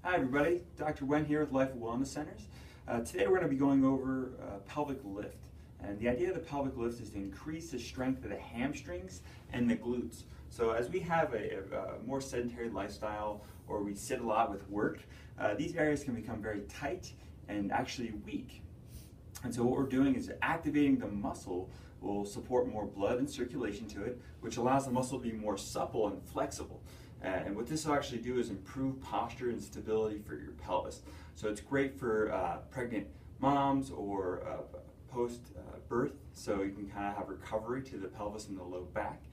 Hi everybody, Dr. Wen here with Life Wellness Centers. Today we're going to be going over pelvic lift. And the idea of the pelvic lift is to increase the strength of the hamstrings and the glutes. So as we have a more sedentary lifestyle or we sit a lot with work, these areas can become very tight and actually weak. And so what we're doing is activating the muscle will support more blood and circulation to it, which allows the muscle to be more supple and flexible. And what this will actually do is improve posture and stability for your pelvis. So it's great for pregnant moms or post-birth, so you can kind of have recovery to the pelvis and the low back,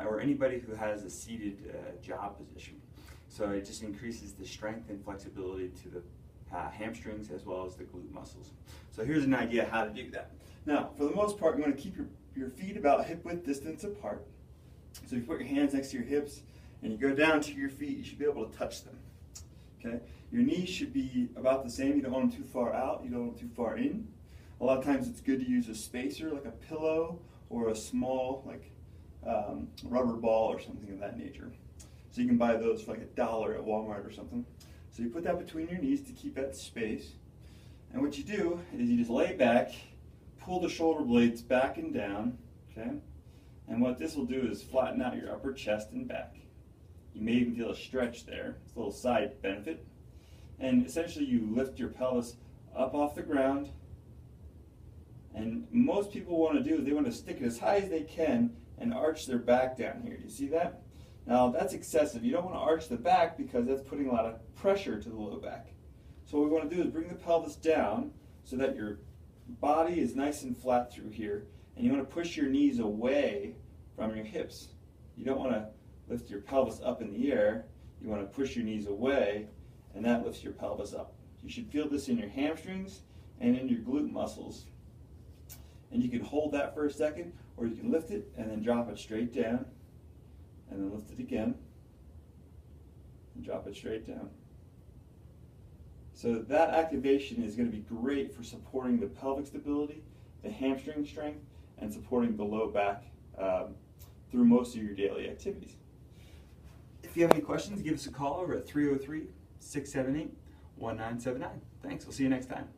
or anybody who has a seated job position. So it just increases the strength and flexibility to the hamstrings as well as the glute muscles. So here's an idea how to do that. Now, for the most part, you want to keep your feet about hip-width distance apart. So you put your hands next to your hips, and you go down to your feet, you should be able to touch them. Okay? Your knees should be about the same. You don't want them too far out, you don't want them too far in. A lot of times it's good to use a spacer, like a pillow or a small rubber ball or something of that nature. So you can buy those for like $1 at Walmart or something. So you put that between your knees to keep that space. And what you do is you just lay back, pull the shoulder blades back and down, okay? And what this will do is flatten out your upper chest and back. You may even feel a stretch there. It's a little side benefit. And essentially you lift your pelvis up off the ground. And most people want to do is they want to stick it as high as they can and arch their back down here. Do you see that? Now that's excessive. You don't want to arch the back because that's putting a lot of pressure to the low back. So what we want to do is bring the pelvis down so that your body is nice and flat through here. And you want to push your knees away from your hips. You don't want to lift your pelvis up in the air. You want to push your knees away, and that lifts your pelvis up. You should feel this in your hamstrings and in your glute muscles. And you can hold that for a second, or you can lift it and then drop it straight down, and then lift it again, and drop it straight down. So that activation is going to be great for supporting the pelvic stability, the hamstring strength, and supporting the low back through most of your daily activities. If you have any questions, give us a call over at 303-678-1979. Thanks. We'll see you next time.